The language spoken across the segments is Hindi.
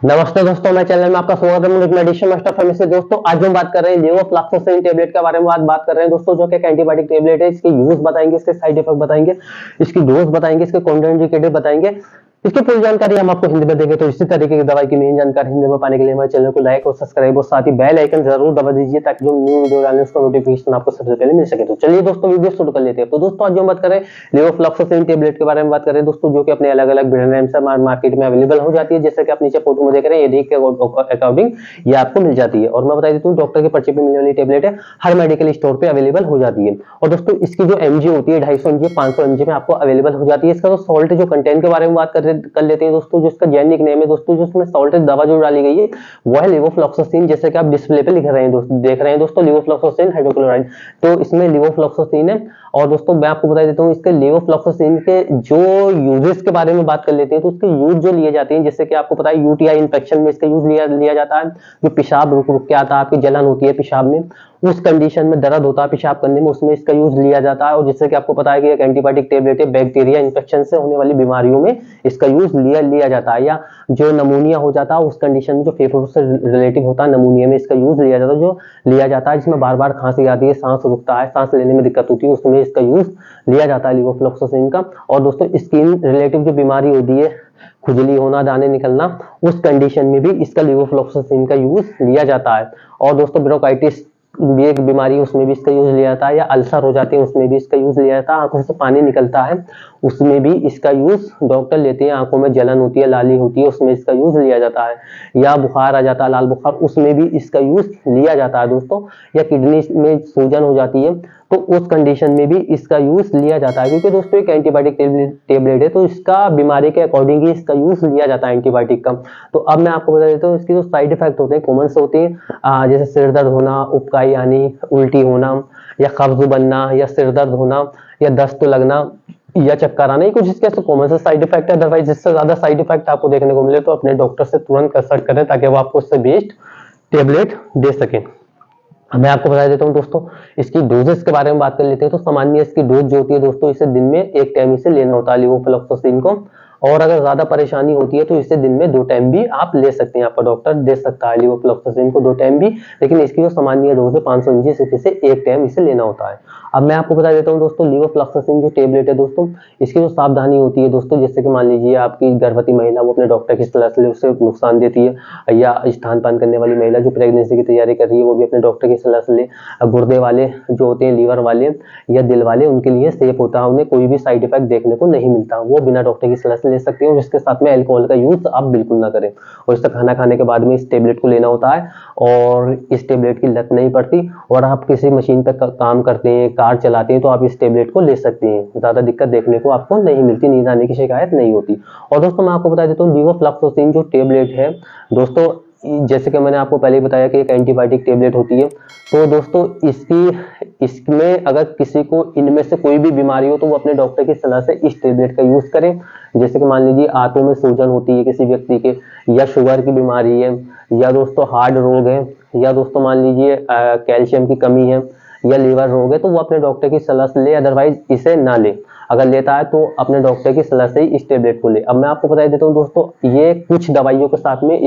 नमस्ते दोस्तों, मैं चैनल में आपका स्वागत है। Medicine master pharmacy. दोस्तों आज हम बात कर रहे हैं लेवोफ्लॉक्सासिन टेबलेट के बारे में बात कर रहे हैं दोस्तों, जो कि एक एंटीबायोटिक टेबलेट है। इसके यूज बताएंगे, इसके साइड इफेक्ट बताएंगे, इसकी डोज बताएंगे, इसके कॉन्ट्राइंडिकेटेड बताएंगे, इसकी पूरी जानकारी हम आपको हिंदी में देंगे। तो इसी तरीके की दवाई की मेन जानकारी हिंदी में पाने के लिए हमारे चैनल को लाइक और सब्सक्राइब और साथ ही बेल आइकन जरूर दबा दीजिए, ताकि जो न्यू वीडियो डालने उसका नोटिफिकेशन आपको सबसे पहले मिल सके। तो चलिए दोस्तों वीडियो शुरू कर लेते हैं। तो दोस्तों आज जो हम बात करें लेवोफ्लॉक्सासिन टेबलेट के बारे में बात करें दोस्तों, जो कि अपने अलग अलग ब्रांड नेम से मार्केट में अवेलेबल हो जाती है। जैसे कि आप नीचे फोटो में देख रहे हैं, ये के अकॉर्डिंग ये आपको मिल जाती है। और मैं बता देता हूँ, डॉक्टर के पर्चे पे मिलने वाली टेबलेट है, हर मेडिकल स्टोर पे अवेलेबल हो जाती है। और दोस्तों इसकी जो एमजी होती है 250 एमजी 500 एमजी में आपको अवेलेबल हो जाती है। इसका जो सॉल्ट जो कंटेंट के बारे में बात कर लेते हैं दोस्तों, जो इसका जेनेरिक नेम है दोस्तों, जो इसमें सॉल्ट दवा जो डाली गई है वो है लेवोफ्लॉक्सासिन। जैसे कि आप डिस्प्ले पे लिख रहे हैं दोस्तों, देख रहे हैं दोस्तों, लेवोफ्लॉक्सासिन हाइड्रोक्लोराइड। तो इसमें लेवोफ्लॉक्सासिन है। और दोस्तों मैं आपको बता देता हूँ, इसके लेवोफ्लॉक्सासिन के जो यूजेस के बारे में बात कर लेते हैं। तो इसके यूज जो लिए जाते हैं, जैसे कि आपको पता है यूटीआई इन्फेक्शन में इसका यूज लिया जाता है। जो पेशाब रुक रुक के आता है, आपकी जलन होती है पेशाब में, उस कंडीशन में दर्द होता है पेशाब करने में, उसमें इसका यूज लिया जाता है। और जैसे कि आपको पता है कि एक एंटीबायोटिक टेबलेट है, बैक्टीरिया इन्फेक्शन से होने वाली बीमारियों में इसका यूज लिया जाता है। या जो नमूनिया हो जाता है उस कंडीशन में, जो फेफड़ों से रिलेटिव होता है, नमूनिया में इसका यूज लिया जाता है। जो लिया जाता है जिसमें बार बार खांसी आती है, सांस रुकता है, सांस लेने में दिक्कत होती है, उसमें इसका यूज लिया जाता है लेवोफ्लॉक्सासिन का। और दोस्तों स्किन रिलेटिव जो बीमारी होती है, खुजली होना, दाने निकलना, उस कंडीशन में भी इसका लेवोफ्लॉक्सासिन का यूज लिया जाता है। और दोस्तों ब्रोंकाइटिस भी एक बीमारी है, उसमें भी इसका यूज लिया जाता है। या अल्सर हो जाते हैं, उसमें भी इसका यूज लिया जाता है। आंखों से पानी निकलता है, उसमें भी इसका यूज डॉक्टर लेते हैं। आंखों में जलन होती है, लाली होती है, उसमें इसका यूज लिया जाता है। या बुखार आ जाता है, लाल बुखार, उसमें भी इसका यूज लिया जाता है दोस्तों। या किडनी में सूजन हो जाती है, तो उस कंडीशन में भी इसका यूज लिया जाता है। क्योंकि दोस्तों एक एंटीबायोटिक टेबलेट है, तो इसका बीमारी के अकॉर्डिंग ही इसका यूज लिया जाता है एंटीबायोटिक का। तो अब मैं आपको बता देता हूँ, इसके जो साइड इफेक्ट होते हैं कॉमन से होते हैं, जैसे सिर दर्द होना, उबकाई आनी, उल्टी होना, या कब्ज बनना, या सिर दर्द होना, या दस्त लगना, या चक्कर आना, कुछ इसके कॉमन से साइड इफेक्ट है। अदरवाइज इससे ज्यादा साइड इफेक्ट आपको देखने को मिले तो अपने डॉक्टर से तुरंत कंसल्ट करें, ताकि वो आपको उससे बेस्ट टेबलेट दे सके। मैं आपको बता देता हूँ दोस्तों, इसकी डोजेस के बारे में बात कर लेते हैं। तो सामान्य इसकी डोज जो होती है दोस्तों, इसे दिन में एक टाइम इसे लेना होता है लेवोफ्लॉक्सासिन को। और अगर ज्यादा परेशानी होती है तो इसे दिन में 2 टाइम भी आप ले सकते हैं, आपका डॉक्टर दे सकता है लेवोफ्लॉक्सासिन को 2 टाइम भी। लेकिन इसकी जो सामान्य डोज है 500 mg, सिर्फ इसे एक टाइम इसे लेना होता है। अब मैं आपको बता देता हूँ दोस्तों, लेवोफ्लॉक्सासिन जो टेबलेट है दोस्तों, इसकी जो सावधानी होती है दोस्तों, जैसे कि मान लीजिए आपकी गर्भवती महिला, वो अपने डॉक्टर की सलाह से उससे नुकसान देती है। या स्तनपान करने वाली महिला जो प्रेगनेंसी की तैयारी कर रही है, वो भी अपने डॉक्टर की सलाह से ले। गुर्दे वाले जो होते हैं, लीवर वाले या दिल वाले, उनके लिए सेफ होता है, उन्हें कोई भी साइड इफेक्ट देखने को नहीं मिलता, वो बिना डॉक्टर की सलाह से ले सकते हैं। और इसके साथ में अल्कोहल का यूज आप बिल्कुल ना करें। और इसका खाना खाने के बाद में इस टेबलेट को लेना होता है, और इस टेबलेट की लत नहीं पड़ती। और आप किसी मशीन पर काम करते हैं, कार चलाते हैं, तो आप इस टेबलेट को ले सकते हैं, ज्यादा दिक्कत देखने को आपको नहीं मिलती, नींद आने की शिकायत नहीं होती। और दोस्तों मैं आपको बता देता हूँ, लेवोफ्लॉक्सासिन जो टेबलेट है दोस्तों, जैसे कि मैंने आपको पहले ही बताया कि एक एंटीबायोटिक टेबलेट होती है। तो दोस्तों इसमें अगर किसी को इनमें से कोई भी बीमारी हो, तो वो अपने डॉक्टर की सलाह से इस टेबलेट का यूज करें। जैसे कि मान लीजिए आंतों में सूजन होती है किसी व्यक्ति के, या शुगर की बीमारी है, या दोस्तों हार्ट रोग है, या दोस्तों मान लीजिए कैल्शियम की कमी है, या लीवर रोग है, तो वो अपने डॉक्टर की सलाह से ले, अदरवाइज इसे ना ले। अगर लेता है तो अपने डॉक्टर की सलाह से ही इस टेबलेट को ले। अब मैं आपको बता देता हूँ दोस्तों, ये कुछ दवाइयों के साथ में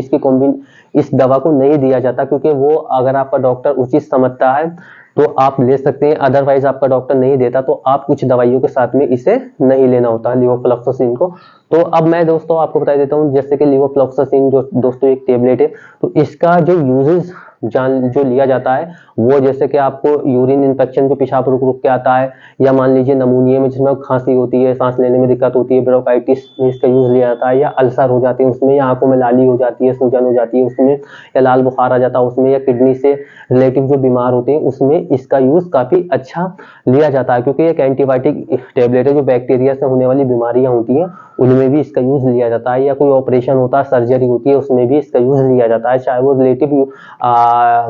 इस दवा को नहीं दिया जाता, क्योंकि वो अगर आपका डॉक्टर उचित समझता है तो आप ले सकते हैं, अदरवाइज आपका डॉक्टर नहीं देता तो आप कुछ दवाइयों के साथ में इसे नहीं लेना होता लेवोफ्लॉक्सासिन को। तो अब मैं दोस्तों आपको बता देता हूँ, जैसे कि लेवोफ्लॉक्सासिन जो दोस्तों एक टेबलेट है, तो इसका जो यूजेस जो लिया जाता है वो, जैसे कि आपको यूरिन इन्फेक्शन जो पेशाब रुक रुक के आता है, या मान लीजिए नमूनिया में जिसमें खांसी होती है, सांस लेने में दिक्कत होती है, ब्रोंकाइटिस में इसका यूज लिया जाता है। या अल्सर हो जाते हैं उसमें, या आंखों में लाली हो जाती है, सूजन हो जाती है उसमें, या लाल बुखार आ जाता है उसमें, या किडनी से रिलेटिव जो बीमार होते हैं उसमें इसका यूज काफी अच्छा लिया जाता है। क्योंकि एक एंटीबायोटिक टेबलेट है, जो बैक्टीरिया से होने वाली बीमारियां होती हैं उनमें भी इसका यूज लिया जाता है। या कोई ऑपरेशन होता है, सर्जरी होती है, उसमें भी इसका यूज लिया जाता है, चाहे वो रिलेटिव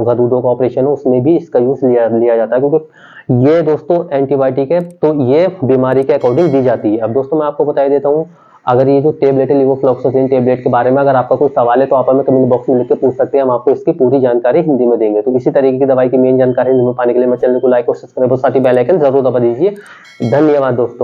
गदूदों का ऑपरेशन हो, उसमें भी इसका यूज लिया जाता है। क्योंकि ये दोस्तों एंटीबायोटिक है, तो ये बीमारी के अकॉर्डिंग दी जाती है। अब दोस्तों मैं आपको बता देता हूँ, अगर ये जो टेबलेट है लेवोफ्लॉक्सासिन टेबलेट के बारे में अगर आपका कोई सवाल है तो आप हमें कमेंट बॉक्स में लिख के पूछ सकते हैं, हम आपको इसकी पूरी जानकारी हिंदी में देंगे। तो इसी तरीके की दवाई की मेन जानकारी हिंदी में पाने के लिए मेरे चैनल को लाइक और सब्सक्राइब और साथ ही बेल आइकन जरूर दबा दीजिए। धन्यवाद दोस्तों।